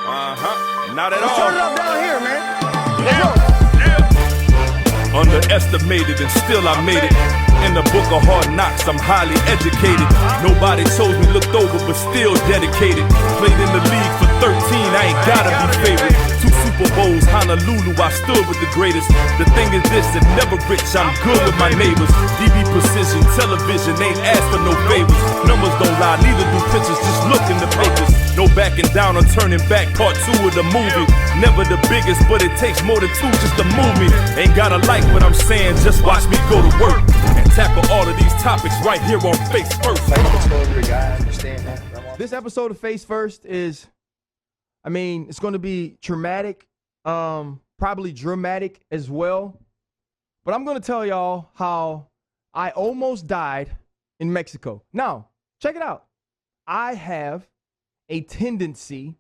Not at all. Turn it up down here, man. Underestimated and still I made it. In the book of hard knocks, I'm highly educated. Nobody chose me, looked over, but still dedicated. Played in the league for 13, I ain't gotta be favorite. 2 Super Bowls, Honolulu, I stood with the greatest. The thing is this, that never rich, I'm good with my neighbors. DB Precision, television, ain't asked for no favors. Numbers don't lie, neither do pictures, just look in the papers. No backing down or turning back, part 2 of the movie. Never the biggest, but it takes more than 2 just to move me. Ain't gotta like what I'm saying, just watch me go to work and tackle all of these topics right here on Face First. This episode of Face First is, it's going to be traumatic, probably dramatic as well. But I'm going to tell y'all how I almost died in Mexico. Now, check it out. I have a tendency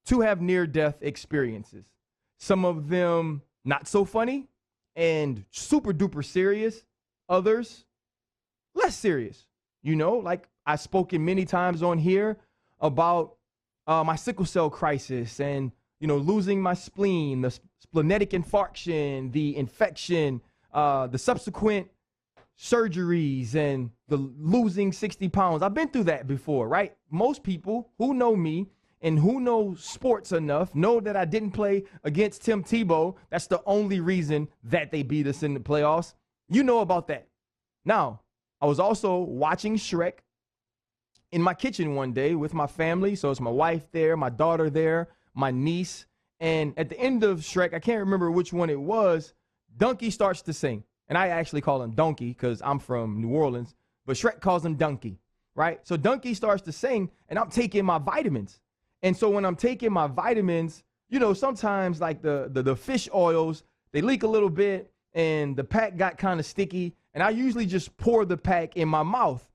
to have near-death experiences. Some of them not so funny and super duper serious. Others less serious. Like I've spoken many times on here about my sickle cell crisis and, losing my spleen, the splenetic infarction, the infection, the subsequent surgeries and the losing 60 pounds. I've been through that before, right? Most people who know me and who know sports enough know that I didn't play against Tim Tebow. That's the only reason that they beat us in the playoffs. You know about that. Now, I was also watching Shrek in my kitchen one day with my family. So it's my wife there, my daughter there, my niece. And at the end of Shrek, I can't remember which one it was, Donkey starts to sing. And I actually call him Donkey because I'm from New Orleans, but Shrek calls him Donkey, right? So Donkey starts to sing and I'm taking my vitamins. And so when I'm taking my vitamins, sometimes like the fish oils, they leak a little bit and the pack got kind of sticky. And I usually just pour the pack in my mouth.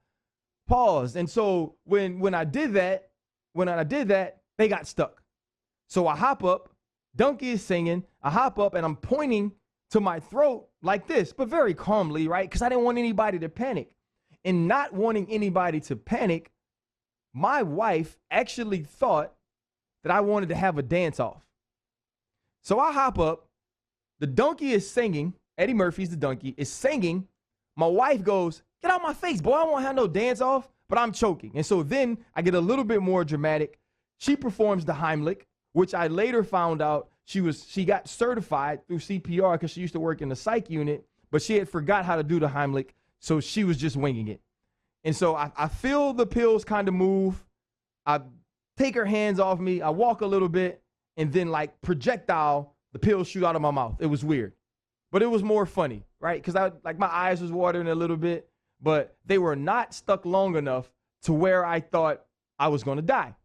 Pause. And so when I did that, they got stuck. So I hop up, Donkey is singing, I hop up and I'm pointing to my throat like this, but very calmly, right? Because I didn't want anybody to panic. And not wanting anybody to panic, my wife actually thought that I wanted to have a dance off. So I hop up, the donkey is singing, Eddie Murphy's the donkey, is singing. My wife goes, "Get out my face, boy, I don't want to have no dance off," but I'm choking. And so then I get a little bit more dramatic. She performs the Heimlich, which I later found out she got certified through CPR because she used to work in the psych unit, but she had forgot how to do the Heimlich, so she was just winging it. And so I feel the pills kind of move. I take her hands off me. I walk a little bit, and then like projectile, the pills shoot out of my mouth. It was weird, but it was more funny, right? Because my eyes was watering a little bit, but they were not stuck long enough to where I thought I was going to die.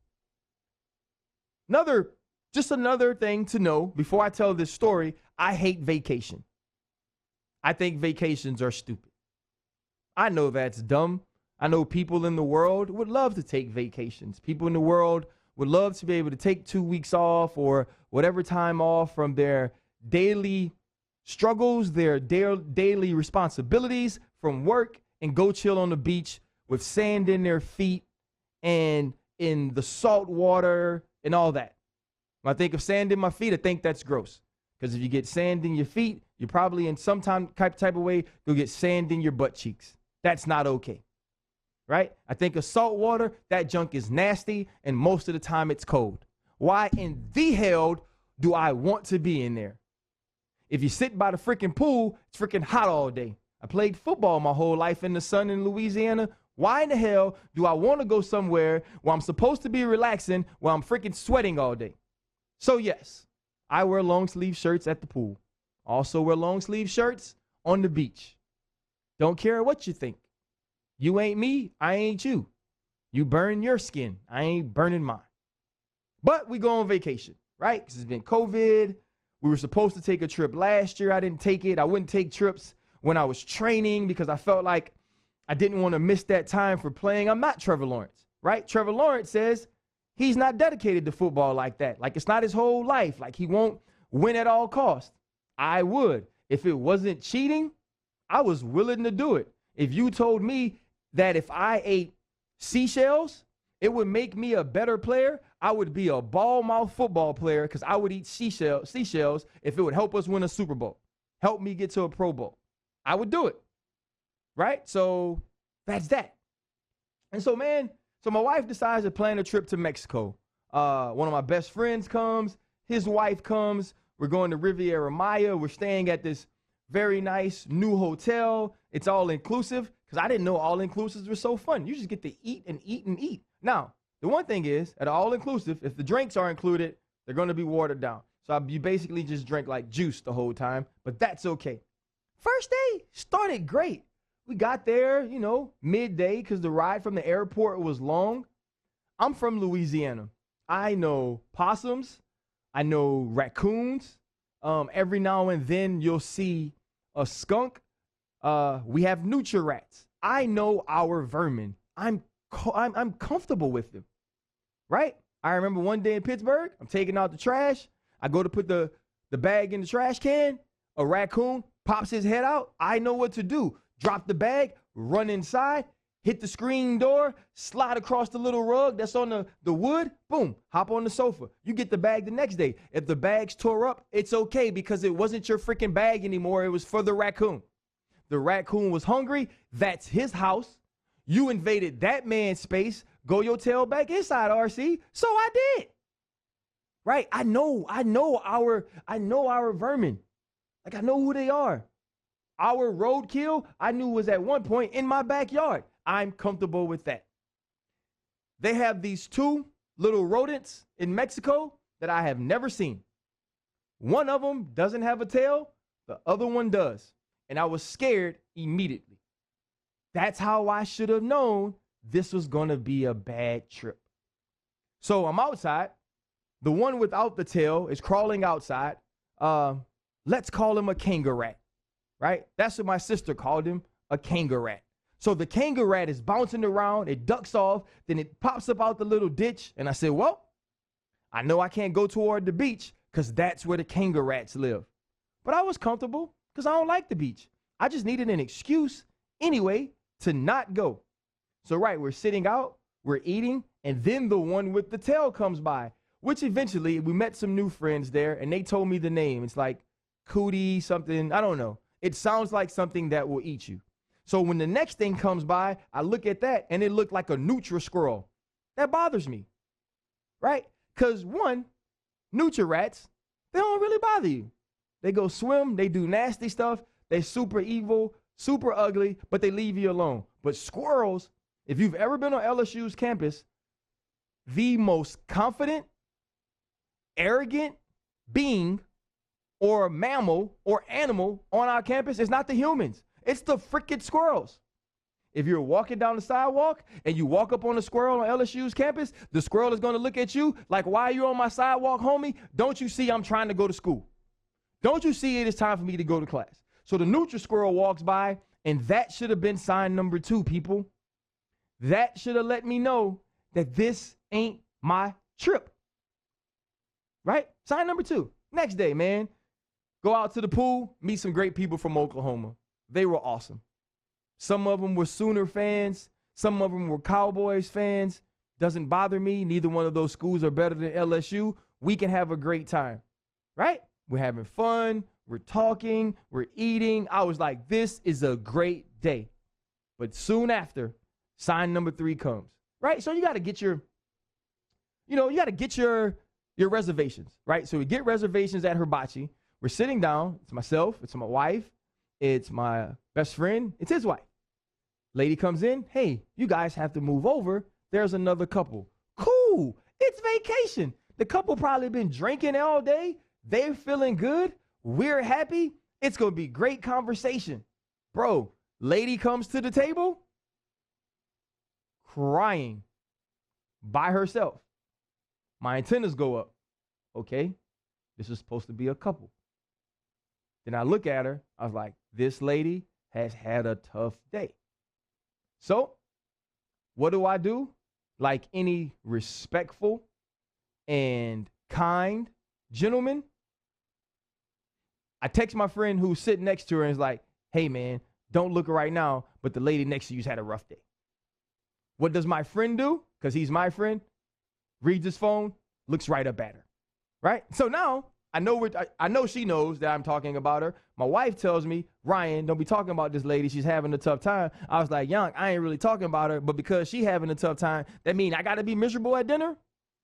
Just another thing to know before I tell this story, I hate vacation. I think vacations are stupid. I know that's dumb. I know people in the world would love to take vacations. People in the world would love to be able to take 2 weeks off or whatever time off from their daily struggles, their daily responsibilities from work, and go chill on the beach with sand in their feet and in the salt water and all that. When I think of sand in my feet, I think that's gross. Because if you get sand in your feet, you're probably in some type of way, you'll get sand in your butt cheeks. That's not okay. Right? I think of salt water, that junk is nasty, and most of the time it's cold. Why in the hell do I want to be in there? If you sit by the freaking pool, it's freaking hot all day. I played football my whole life in the sun in Louisiana. Why in the hell do I want to go somewhere where I'm supposed to be relaxing while I'm freaking sweating all day? So yes, I wear long sleeve shirts at the pool. Also wear long sleeve shirts on the beach. Don't care what you think. You ain't me, I ain't you. You burn your skin, I ain't burning mine. But we go on vacation, right? Because it's been COVID. We were supposed to take a trip last year. I didn't take it. I wouldn't take trips when I was training because I felt like I didn't want to miss that time for playing. I'm not Trevor Lawrence, right? Trevor Lawrence says he's not dedicated to football like that. Like it's not his whole life. Like he won't win at all costs. I would. If it wasn't cheating, I was willing to do it. If you told me that if I ate seashells, it would make me a better player, I would be a ball-mouth football player because I would eat seashells if it would help us win a Super Bowl, help me get to a Pro Bowl. I would do it, right? So that's that. And so, man, so my wife decides to plan a trip to Mexico. One of my best friends comes, his wife comes. We're going to Riviera Maya. We're staying at this very nice new hotel. It's all inclusive because I didn't know all inclusives were so fun. You just get to eat and eat and eat. Now, the one thing is, at all inclusive, if the drinks are included, they're going to be watered down. So you basically just drink like juice the whole time, but that's okay. First day started great. We got there, you know, midday because the ride from the airport was long. I'm from Louisiana. I know possums. I know raccoons. Every now and then you'll see a skunk. We have nutria rats. I know our vermin. I'm comfortable with them, right? I remember one day in Pittsburgh, I'm taking out the trash. I go to put the bag in the trash can. A raccoon pops his head out. I know what to do. Drop the bag, run inside, hit the screen door, slide across the little rug that's on the wood, boom, hop on the sofa. You get the bag the next day. If the bag's tore up, it's okay because it wasn't your freaking bag anymore. It was for the raccoon. The raccoon was hungry. That's his house. You invaded that man's space. Go your tail back inside, RC. So I did. Right? I know our vermin. Like I know who they are. Our roadkill, I knew was at one point in my backyard. I'm comfortable with that. They have these two little rodents in Mexico that I have never seen. One of them doesn't have a tail. The other one does. And I was scared immediately. That's how I should have known this was going to be a bad trip. So I'm outside. The one without the tail is crawling outside. Let's call him a kangaroo. Right? That's what my sister called him, a kangaroo. So the kangaroo is bouncing around, it ducks off, then it pops up out the little ditch. And I said, well, I know I can't go toward the beach because that's where the kangaroos live. But I was comfortable because I don't like the beach. I just needed an excuse anyway to not go. So, right, we're sitting out, we're eating, and then the one with the tail comes by, which eventually we met some new friends there and they told me the name. It's like Cootie something, I don't know. It sounds like something that will eat you. So when the next thing comes by, I look at that and it looked like a nutria squirrel. That bothers me, right? Because one, nutria rats, they don't really bother you. They go swim, they do nasty stuff, they're super evil, super ugly, but they leave you alone. But squirrels, if you've ever been on LSU's campus, the most confident, arrogant being or mammal or animal on our campus is not the humans. It's the freaking squirrels. If you're walking down the sidewalk and you walk up on a squirrel on LSU's campus, the squirrel is going to look at you like, why are you on my sidewalk, homie? Don't you see I'm trying to go to school? Don't you see it is time for me to go to class? So the nutria squirrel walks by, and that should have been sign number 2, people. That should have let me know that this ain't my trip. Right? Sign number 2. Next day, man. Go out to the pool, meet some great people from Oklahoma. They were awesome. Some of them were Sooner fans. Some of them were Cowboys fans. Doesn't bother me. Neither one of those schools are better than LSU. We can have a great time, right? We're having fun. We're talking. We're eating. I was like, this is a great day. But soon after, sign number 3 comes, right? So you got to get your reservations, right? So we get reservations at Hibachi. We're sitting down. It's myself. It's my wife. It's my best friend. It's his wife. Lady comes in. Hey, you guys have to move over. There's another couple. Cool. It's vacation. The couple probably been drinking all day. They're feeling good. We're happy. It's going to be great conversation. Bro, lady comes to the table crying by herself. My antennas go up. Okay, this is supposed to be a couple. Then I look at her. I was like, this lady has had a tough day. So what do? Like any respectful and kind gentleman, I text my friend who's sitting next to her and is like, hey, man, don't look right now, but the lady next to you's had a rough day. What does my friend do? Because he's my friend. reads his phone, looks right up at her, right? So now I know she knows that I'm talking about her. My wife tells me, Ryan, don't be talking about this lady. She's having a tough time. I was like, Young, I ain't really talking about her, but because she having a tough time, that mean I got to be miserable at dinner?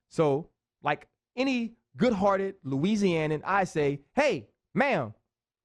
So like any good-hearted Louisianan, I say, hey, ma'am,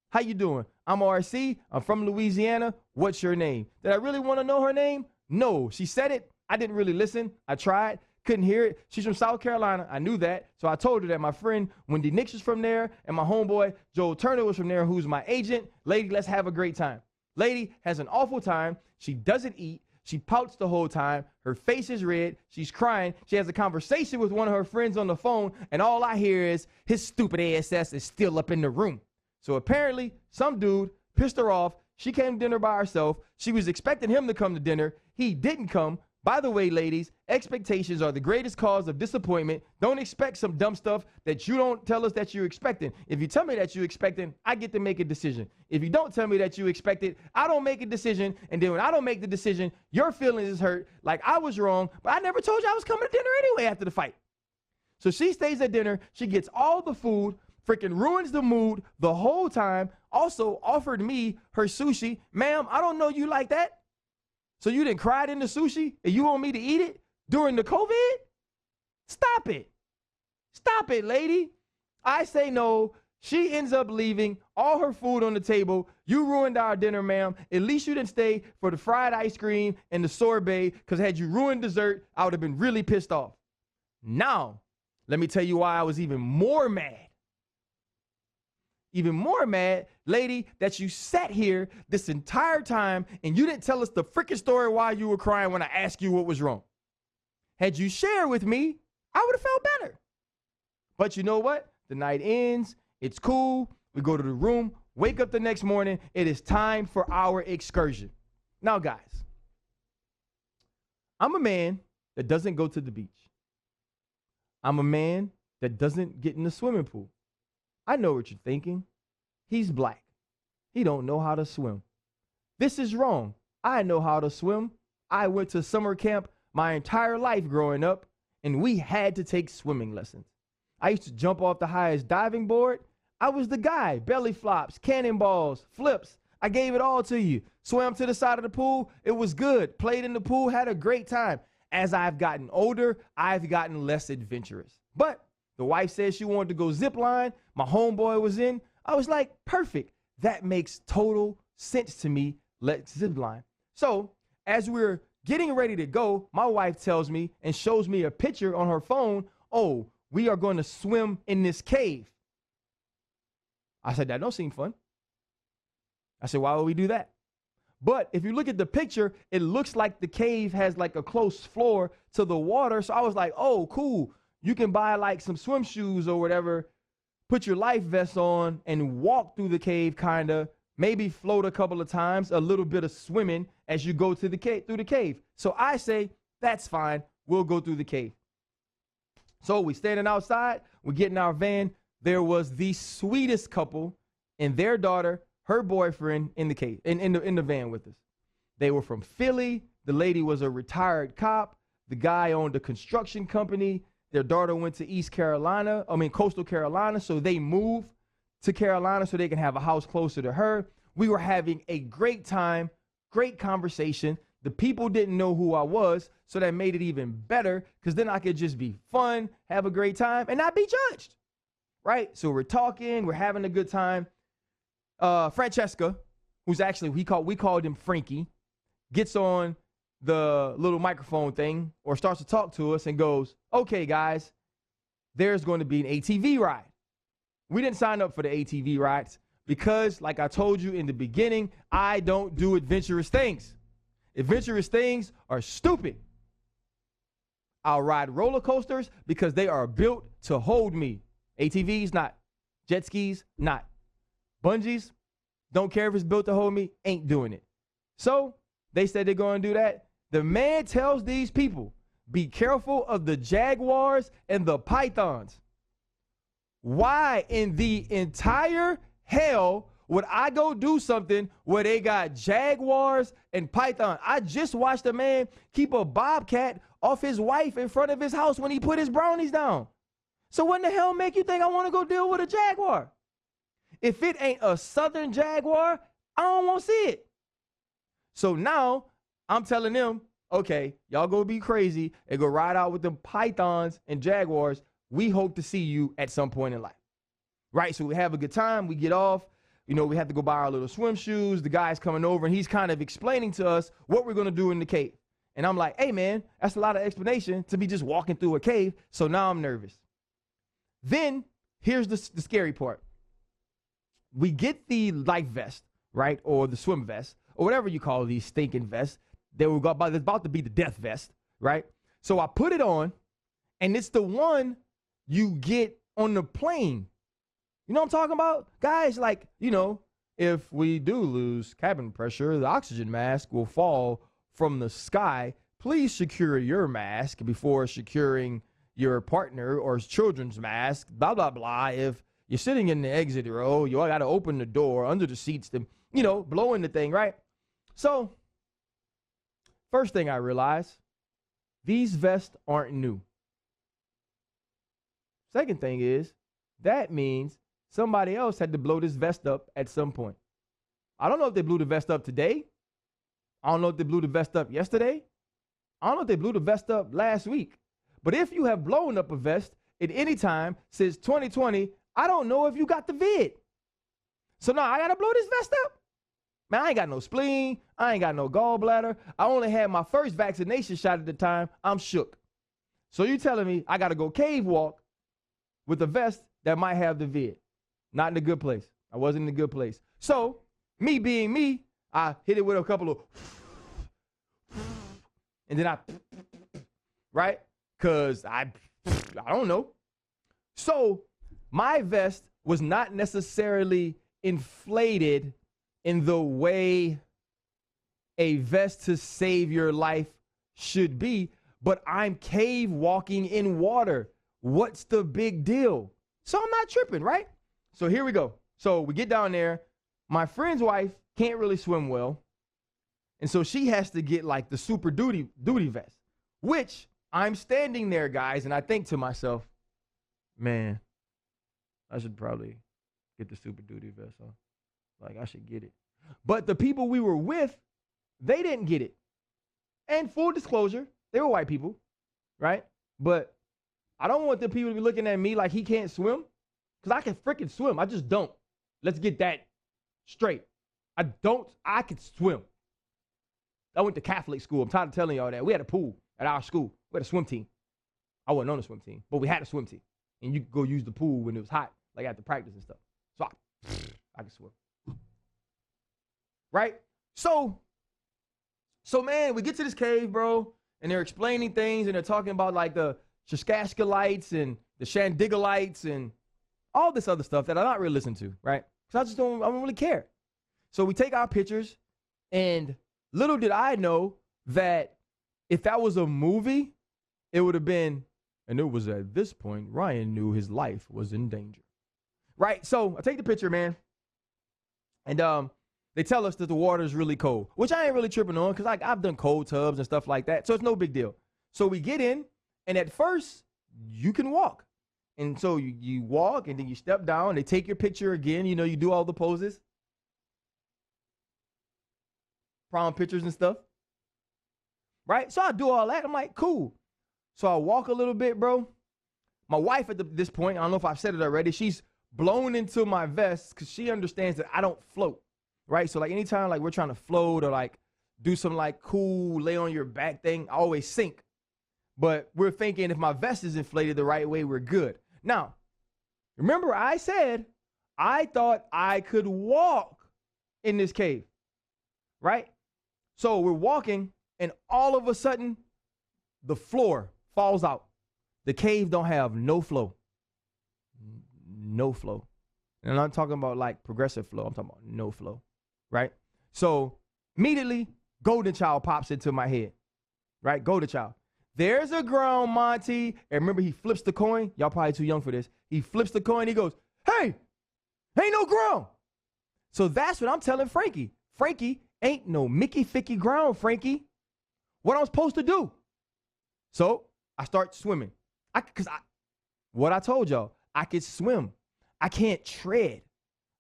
how you doing? I'm RC. I'm from Louisiana. What's your name? Did I really want to know her name? No. She said it. I didn't really listen. I tried. Couldn't hear it. She's from South Carolina. I knew that. So I told her that my friend Wendy Nix was from there and my homeboy Joel Turner was from there, who's my agent. Lady, let's have a great time. Lady has an awful time. She doesn't eat. She pouts the whole time. Her face is red. She's crying. She has a conversation with one of her friends on the phone, and all I hear is his stupid ass is still up in the room. So apparently some dude pissed her off. She came to dinner by herself. She was expecting him to come to dinner. He didn't come. By the way, ladies, expectations are the greatest cause of disappointment. Don't expect some dumb stuff that you don't tell us that you're expecting. If you tell me that you're expecting, I get to make a decision. If you don't tell me that you expect it, I don't make a decision. And then when I don't make the decision, your feelings is hurt like I was wrong, but I never told you I was coming to dinner anyway after the fight. So she stays at dinner. She gets all the food, freaking ruins the mood the whole time. Also offered me her sushi. Ma'am, I don't know you like that. So you didn't cry in the sushi and you want me to eat it during the COVID? Stop it. Stop it, lady. I say no. She ends up leaving all her food on the table. You ruined our dinner, ma'am. At least you didn't stay for the fried ice cream and the sorbet, because had you ruined dessert, I would have been really pissed off. Now, let me tell you why I was even more mad. Even more mad, lady, that you sat here this entire time and you didn't tell us the freaking story why you were crying when I asked you what was wrong. Had you shared with me, I would have felt better. But you know what? The night ends. It's cool. We go to the room, wake up the next morning. It is time for our excursion. Now, guys, I'm a man that doesn't go to the beach. I'm a man that doesn't get in the swimming pool. I know what you're thinking. He's black. He don't know how to swim. This is wrong. I know how to swim. I went to summer camp my entire life growing up, and we had to take swimming lessons. I used to jump off the highest diving board. I was the guy. Belly flops, cannonballs, flips. I gave it all to you. Swam to the side of the pool. It was good. Played in the pool, had a great time. As I've gotten older, I've gotten less adventurous. But the wife said she wanted to go zip line. My homeboy was in. I was like, perfect. That makes total sense to me. Let's zip line. So as we're getting ready to go, my wife tells me and shows me a picture on her phone. Oh, we are going to swim in this cave. I said, that don't seem fun. I said, why would we do that? But if you look at the picture, it looks like the cave has like a close floor to the water. So I was like, oh, cool. You can buy like some swim shoes or whatever, put your life vest on and walk through the cave, kind of, maybe float a couple of times, a little bit of swimming as you go to the cave, through the cave. So I say, that's fine. We'll go through the cave. So we standing outside, we get in our van. There was the sweetest couple and their daughter, her boyfriend in the cave, in the van with us. They were from Philly. The lady was a retired cop. The guy owned a construction company. Their daughter went to Coastal Carolina, so they moved to Carolina so they can have a house closer to her. We were having a great time, great conversation. The people didn't know who I was, so that made it even better, because then I could just be fun, have a great time, and not be judged, right? So we're talking, we're having a good time. Francesca, who's actually, we called him Frankie, gets on the little microphone thing or starts to talk to us and goes, okay, guys, there's going to be an ATV ride. We didn't sign up for the ATV rides because, like I told you in the beginning, I don't do adventurous things. Adventurous things are stupid. I'll ride roller coasters because they are built to hold me. ATVs, not. Jet skis, not. Bungees, don't care if it's built to hold me, ain't doing it. So they said they're going to do that. The man tells these people, be careful of the jaguars and the pythons. Why in the entire hell would I go do something where they got jaguars and python? I just watched a man keep a bobcat off his wife in front of his house when he put his brownies down. So what in the hell make you think I want to go deal with a Jaguar? If it ain't a Southern Jaguar, I don't want to see it. So now I'm telling them, okay, y'all go be crazy and go ride out with them Pythons and Jaguars. We hope to see you at some point in life. Right? So we have a good time. We get off. You know, we have to go buy our little swim shoes. The guy's coming over and he's kind of explaining to us what we're going to do in the cave. And I'm like, hey, man, that's a lot of explanation to be just walking through a cave. So now I'm nervous. Then here's the scary part. We get the life vest, right? Or the swim vest, or whatever you call these stinking vests. It's about to be the death vest, right? So I put it on, and it's the one you get on the plane. You know what I'm talking about? Guys, like, you know, if we do lose cabin pressure, the oxygen mask will fall from the sky. Please secure your mask before securing your partner or children's mask, blah, blah, blah. If you're sitting in the exit row, you all got to open the door under the seats to, you know, blow in the thing, right? So first thing I realized, these vests aren't new. Second thing is, that means somebody else had to blow this vest up at some point. I don't know if they blew the vest up today. I don't know if they blew the vest up yesterday. I don't know if they blew the vest up last week. But if you have blown up a vest at any time since 2020, I don't know if you got the vid. So now I got to blow this vest up? Man, I ain't got no spleen. I ain't got no gallbladder. I only had my first vaccination shot at the time. I'm shook. So you telling me I got to go cave walk with a vest that might have the vid? Not in a good place. I wasn't in a good place. So me being me, I hit it with a couple of and then right? Because I don't know. So my vest was not necessarily inflated in the way a vest to save your life should be, but I'm cave walking in water. What's the big deal? So I'm not tripping, right? So here we go. So we get down there. My friend's wife can't really swim well. And so she has to get like the super duty vest, which I'm standing there, guys, and I think to myself, man, I should probably get the super duty vest on. Like, I should get it. But the people we were with, they didn't get it. And full disclosure, they were white people, right? But I don't want the people to be looking at me like he can't swim, because I can freaking swim. I just don't. Let's get that straight. I can swim. I went to Catholic school. I'm tired of telling y'all that. We had a pool at our school. We had a swim team. I wasn't on a swim team, but we had a swim team. And you could go use the pool when it was hot, like after practice and stuff. So I can swim. Right? So man, we get to this cave, bro, and they're explaining things, and they're talking about like the Shakaskalites and the Shandigalites and all this other stuff that I'm not really listening to, right? Because I don't really care. So we take our pictures, and little did I know that if that was a movie, it would have been, and it was at this point, Ryan knew his life was in danger. Right? So I take the picture, man. And they tell us that the water is really cold, which I ain't really tripping on because I've done cold tubs and stuff like that. So it's no big deal. So we get in, and at first, you can walk. And so you walk, and then you step down. They take your picture again. You know, you do all the poses. Prom pictures and stuff. Right? So I do all that. I'm like, cool. So I walk a little bit, bro. My wife at this point, I don't know if I've said it already, she's blown into my vest because she understands that I don't float. Right? So like anytime like we're trying to float or like do some like cool lay on your back thing, I always sink. But we're thinking if my vest is inflated the right way, we're good. Now, remember I said I thought I could walk in this cave. Right? So we're walking, and all of a sudden, the floor falls out. The cave don't have no flow. No flow. And I'm not talking about like progressive flow. I'm talking about no flow. Right? So immediately, Golden Child pops into my head. Right? Golden Child. There's a ground, Monty. And remember, he flips the coin. Y'all probably too young for this. He flips the coin. He goes, hey, ain't no ground. So that's what I'm telling Frankie. Frankie, ain't no Mickey Ficky ground, Frankie. What I'm supposed to do? So I start swimming. What I told y'all, I could swim. I can't tread,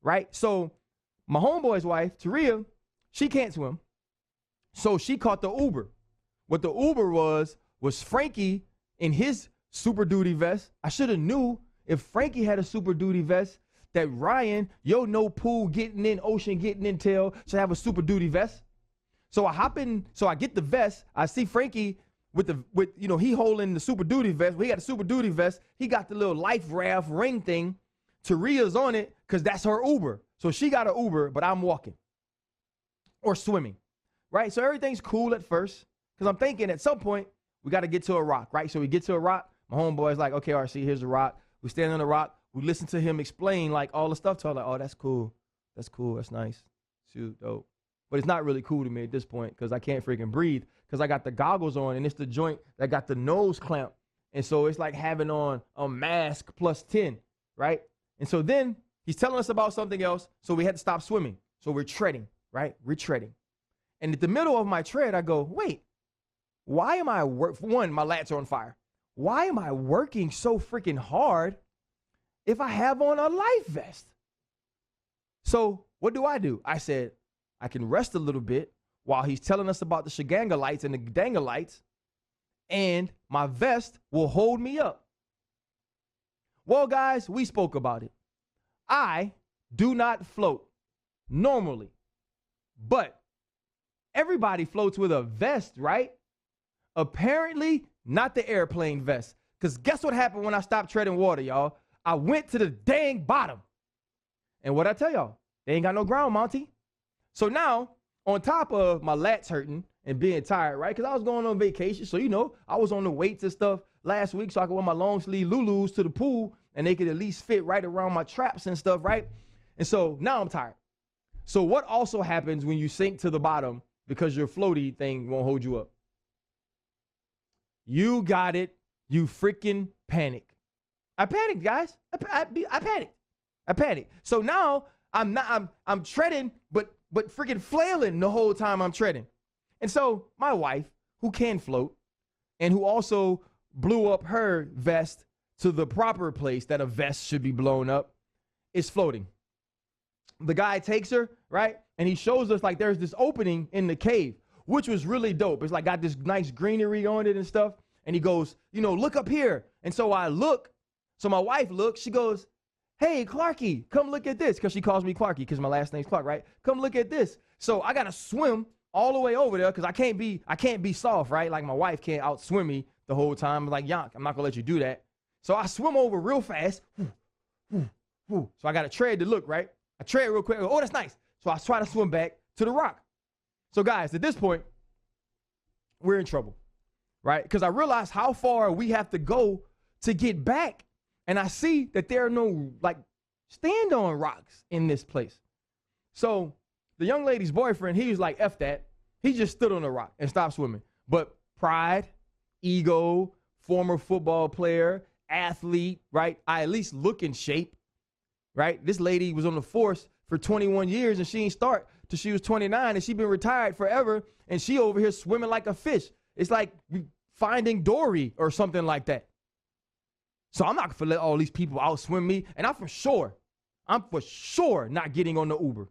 right? So my homeboy's wife, Taria, she can't swim. So she caught the Uber. What the Uber was Frankie in his Super Duty vest. I should have knew if Frankie had a Super Duty vest that Ryan, no pool getting in, ocean getting in tail, should have a Super Duty vest. So I hop in, so I get the vest. I see Frankie with he holding the Super Duty vest. He got a Super Duty vest. He got the little life raft ring thing. Taria's on it because that's her Uber. So she got an Uber, but I'm walking or swimming, right? So everything's cool at first because I'm thinking at some point we got to get to a rock, right? So we get to a rock. My homeboy's like, okay, RC, here's the rock. We stand on the rock. We listen to him explain like all the stuff to her, like, oh, that's cool. That's cool. That's nice. Shoot, dope. But it's not really cool to me at this point because I can't freaking breathe because I got the goggles on and it's the joint that got the nose clamp. And so it's like having on a mask plus 10, right? And so then he's telling us about something else. So we had to stop swimming. So we're treading, right? We're treading. And at the middle of my tread, I go, wait, why am I one, my lats are on fire. Why am I working so freaking hard if I have on a life vest? So what do? I said, I can rest a little bit while he's telling us about the Shiganga lights and the Gdanga lights, and my vest will hold me up. Well, guys, we spoke about it. I do not float normally, but everybody floats with a vest, right? Apparently, not the airplane vest. Because guess what happened when I stopped treading water, y'all? I went to the dang bottom. And what I tell y'all, they ain't got no ground, Monty. So now, on top of my lats hurting and being tired, right? Because I was going on vacation. So, I was on the weights and stuff last week so I could wear my long sleeve Lulus to the pool and they could at least fit right around my traps and stuff, right? And so now I'm tired. So what also happens when you sink to the bottom because your floaty thing won't hold you up? You got it. You freaking panic. I panicked, guys. I panicked. I panicked. So now I'm treading, but freaking flailing the whole time I'm treading. And so my wife, who can float and who also blew up her vest to the proper place that a vest should be blown up, is floating. The guy takes her, right? And he shows us like there's this opening in the cave, which was really dope. It's like got this nice greenery on it and stuff. And he goes, look up here. And so I look. So my wife looks. She goes, hey, Clarky, come look at this. Because she calls me Clarky because my last name's Clark, right? Come look at this. So I got to swim all the way over there because I can't be soft, right? Like my wife can't outswim me the whole time. I'm like, Yonk, I'm not going to let you do that. So I swim over real fast. So I got to tread to look, right? I tread real quick. Oh, that's nice. So I try to swim back to the rock. So guys, at this point, we're in trouble, right? Because I realized how far we have to go to get back. And I see that there are no stand on rocks in this place. So the young lady's boyfriend, he was like, F that. He just stood on the rock and stopped swimming. But pride, ego, former football player, athlete, right? I at least look in shape, right? This lady was on the force for 21 years and she didn't start till she was 29 and she been retired forever. And she over here swimming like a fish. It's like Finding Dory or something like that. So I'm not gonna let all these people outswim me. And I'm for sure not getting on the Uber.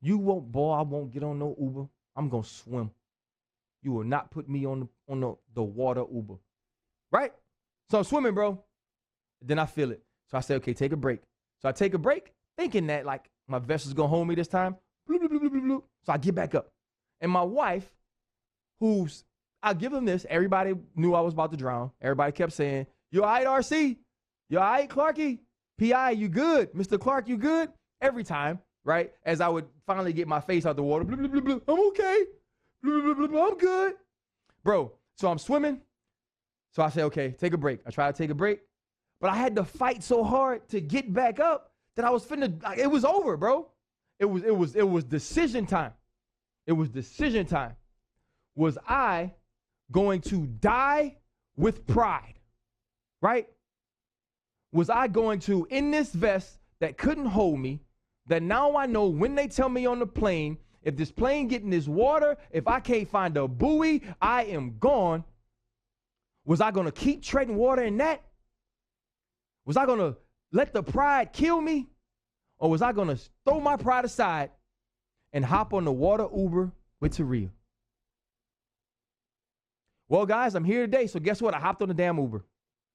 You won't, boy, I won't get on no Uber. I'm gonna swim. You will not put me on the water Uber. Right? So I'm swimming, bro. Then I feel it. So I say, okay, take a break. So I take a break, thinking that my vest is gonna hold me this time. Bloop, bloop, bloop, bloop, bloop. So I get back up. And my wife, I'll give them this. Everybody knew I was about to drown. Everybody kept saying, you all right, RC? You all right, Clarky? PI, you good? Mr. Clark, you good? Every time, right? As I would finally get my face out the water. Bloop, bloop, bloop, bloop. I'm okay. Bloop, bloop, bloop, bloop. I'm good. Bro, so I'm swimming. So I say, okay, take a break. I try to take a break. But I had to fight so hard to get back up that I was it was over, bro. It was decision time. It was decision time. Was I going to die with pride? Right? Was I going to, in this vest that couldn't hold me, that now I know when they tell me on the plane, if this plane get in this water, if I can't find a buoy, I am gone. Was I going to keep treading water in that? Was I going to let the pride kill me? Or was I going to throw my pride aside and hop on the water Uber with Taria? Well, guys, I'm here today, so guess what? I hopped on the damn Uber.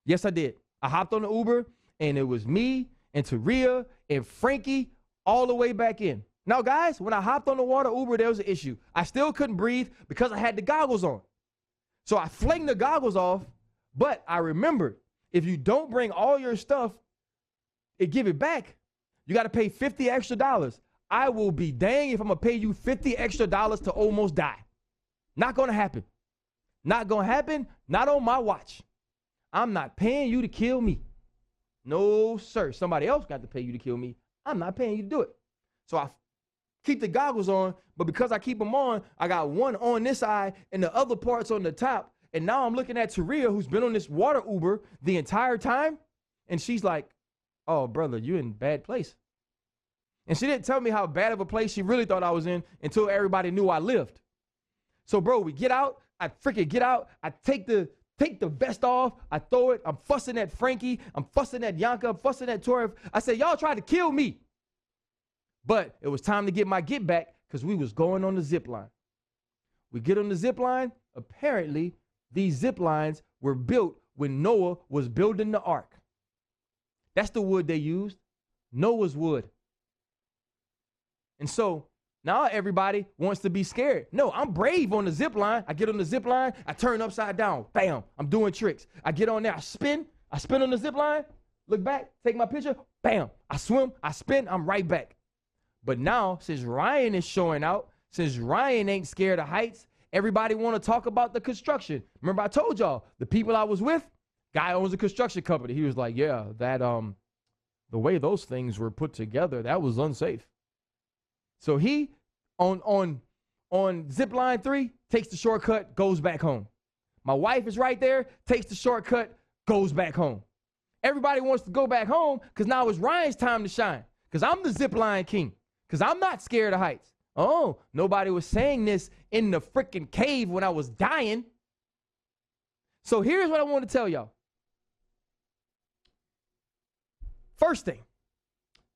Yes, I did. I hopped on the Uber, and it was me and Taria and Frankie all the way back in. Now, guys, when I hopped on the water Uber, there was an issue. I still couldn't breathe because I had the goggles on. So I flinged the goggles off, but I remembered, if you don't bring all your stuff and give it back, you got to pay $50 extra. I will be dang if I'm going to pay you $50 extra to almost die. Not going to happen. Not going to happen. Not on my watch. I'm not paying you to kill me. No, sir. Somebody else got to pay you to kill me. I'm not paying you to do it. So I keep the goggles on, but because I keep them on, I got one on this eye and the other parts on the top. And now I'm looking at Taria, who's been on this water Uber the entire time. And she's like, oh, brother, you're in a bad place. And she didn't tell me how bad of a place she really thought I was in until everybody knew I lived. So, bro, we get out. I freaking get out. I take the vest off. I throw it. I'm fussing at Frankie. I'm fussing at Yanka. I'm fussing at Tori. I said, y'all tried to kill me. But it was time to get my get back because we was going on the zip line. We get on the zip line. Apparently, these zip lines were built when Noah was building the ark. That's the wood they used. Noah's wood. And so now everybody wants to be scared. No, I'm brave on the zip line. I get on the zip line. I turn upside down. Bam. I'm doing tricks. I get on there. I spin on the zip line. Look back. Take my picture. Bam. I swim. I spin. I'm right back. But now, since Ryan is showing out, since Ryan ain't scared of heights, everybody want to talk about the construction. Remember I told y'all, the people I was with, guy owns a construction company. He was like, yeah, that the way those things were put together, that was unsafe. So he, on zip line 3, takes the shortcut, goes back home. My wife is right there, takes the shortcut, goes back home. Everybody wants to go back home because now it's Ryan's time to shine. Because I'm the zip line king. Because I'm not scared of heights. Oh, nobody was saying this in the freaking cave when I was dying. So here's what I want to tell y'all. First thing,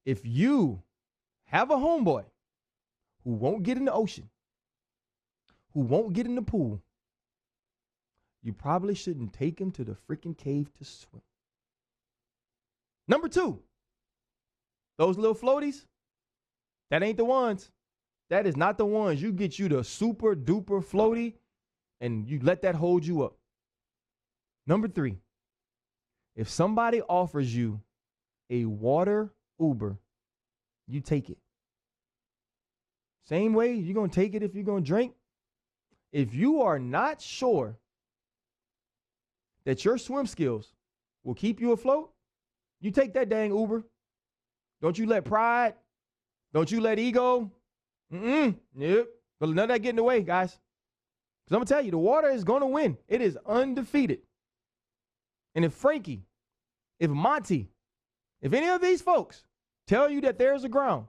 if you have a homeboy who won't get in the ocean, who won't get in the pool, you probably shouldn't take him to the freaking cave to swim. Number 2, those little floaties, that ain't the ones. That is not the ones. You get you the super duper floaty and you let that hold you up. Number 3, if somebody offers you a water Uber, you take it. Same way you're going to take it if you're going to drink. If you are not sure that your swim skills will keep you afloat, you take that dang Uber. Don't you let pride, don't you let ego, Yep. But none of that get in the way, guys. Because I'm going to tell you, the water is going to win. It is undefeated. And if Frankie, if Monty, if any of these folks tell you that there's a ground,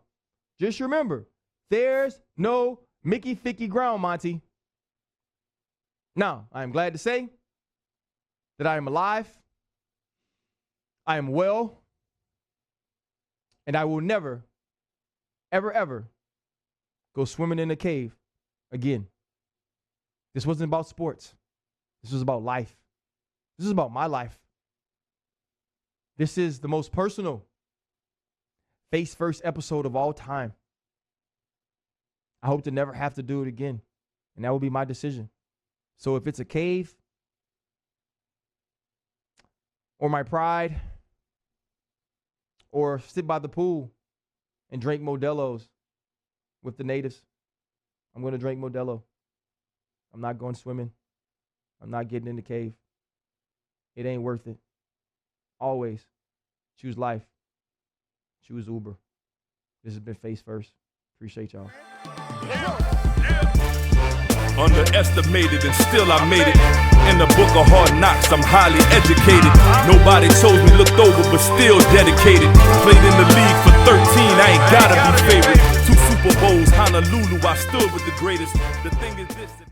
just remember, there's no Mickey Ficky ground, Monty. Now, I am glad to say that I am alive. I am well. And I will never, ever, ever go swimming in a cave again. This wasn't about sports. This was about life. This is about my life. This is the most personal face first episode of all time. I hope to never have to do it again. And that will be my decision. So if it's a cave or my pride or sit by the pool and drink Modelo's with the natives, I'm going to drink Modelo. I'm not going swimming. I'm not getting in the cave. It ain't worth it. Always choose life. Choose Uber. This has been Face First. Appreciate y'all. Underestimated and still I made it. In the book of hard knocks, I'm highly educated. Nobody chose me, looked over, but still dedicated. Played in the league for 13, I ain't gotta be favorite. 2 Super Bowls, Honolulu, I stood with the greatest. The thing is